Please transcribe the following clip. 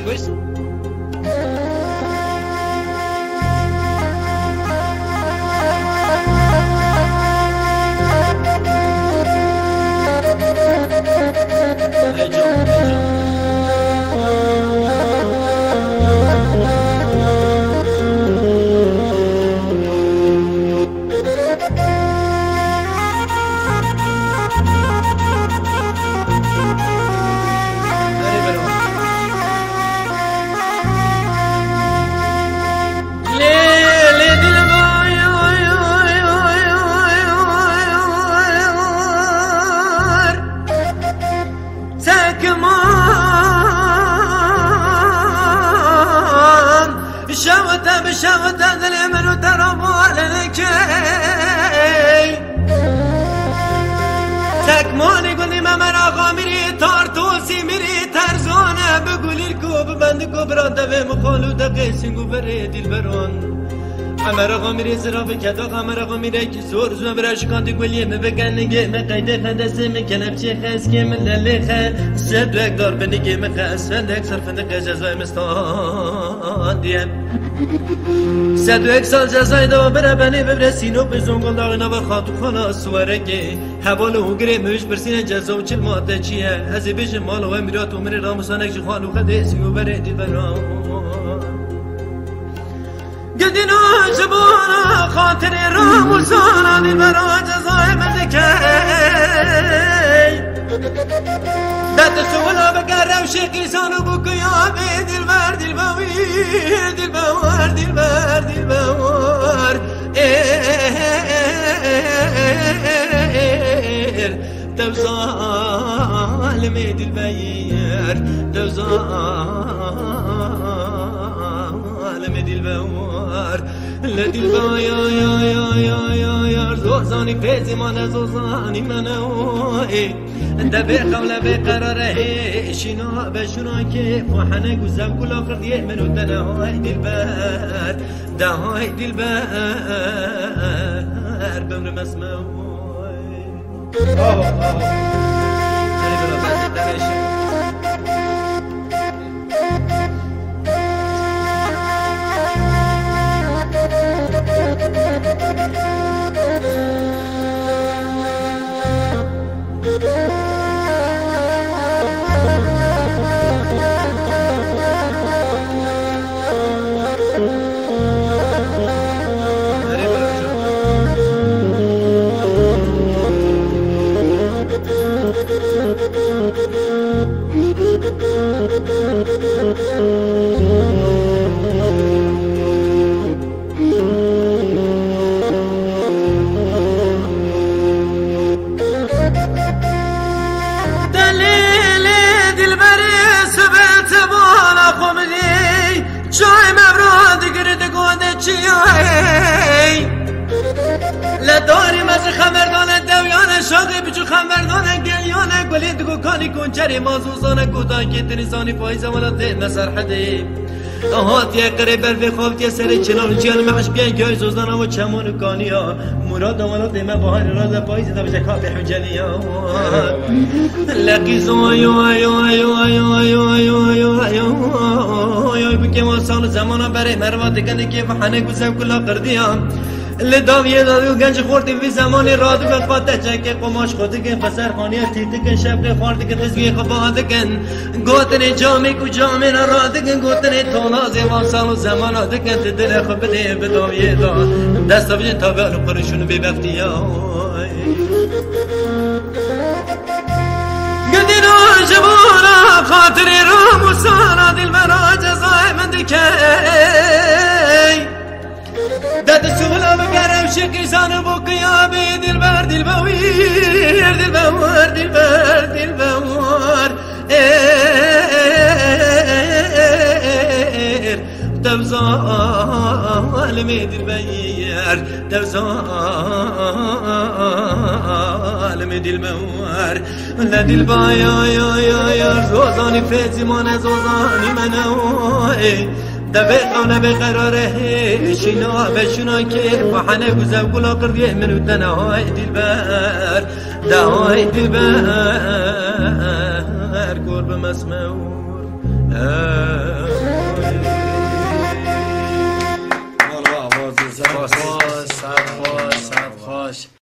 Pois. شوت دل منو ترابال نکی تکمانی گلی ممر آقا میری تارتوسی میری ترزانه بگولی کو ببند کو براده و مخالو دقیسینگو بره دیل برون امر آقا میری زرافه کتاق امر آقا میره که زور زور برش کاندی گلیه مبگنگه مقیده خدسه مکلبچه خسکه مللیخه سبرک دار بنگه مقصفندک صرفندک جزای مستان دیم 101 سال جزای دو بره بنی ببره سینو به زنگل داغینا و خاطو خانا سوارگه حوال و گره موش برسین جزا و چل ماده چیه هزی بیش مال و امیرات و مری راموسانک جو خانو خده سیو بره دی برام گدینو جبانا خاطر راموسانا دی برا جزای مدکه دت سولا بگرم شقی سانو بکیا به دلبر دلبویر دلبوار دلبر دلبوار تو ظالم دلبیر تو ظالم دلبوار لدلبا یا یا یا یا یا یا زوزانی پیزی من زوزانی منو دبی قوله بقراره شنا بشنا که فحنه گذب کل آخر دیه منو دنهای دلبر دهای دلبر بمر مسموع لداری مز خمردانه دویانه شاقی بچو خمردانه گلیانه گلی دگو کانی کنچری مازوزانه گودان که تنیزانی پاییزه ولاده مسرحده آهات یه قریبر به خوابت یه سر چنان جیان معش بیان که های زوزانه و چمون کانی ها مراد ولاده ما باهر راز پاییزه دا بجه کافی حجلی ها لقیزو آیو آیو آیو آیو آیو آیو آیو آیو آیو بکه ما سال زمانه برای مرواد کنه که فحنه گوزم کلا قردی ها لداویه دادو گنج خوردی وی زمانی رادو به قاطع چکه قماش خودی که پسر خانی تیتی که شب خوردی که خزگی خباده کن گوتنی جامی کو جامی نراده کن گوتنی تونازی وانسان و زمان آده کن دل خب بده بداویه دا دستا بجن تا بیانو پرشونو بی بفتی گدینو جبانا خاطری راموسانا دل مرا جزای من دکی داد سولا بگرم شقی سانو بکیا بی دلبر دلبویر دلبوار دلبر دلبوار تو ظالم دلبیر تو ظالم دلبوار لدلبا یا یا یا یا زوزانی فیزی من زوزانی منو دبی قونه بقراره شنا بشنا که فحنه گذب گلا قردیه منو دنهای دلبر دهای دلبر قرب مسمور سرخوش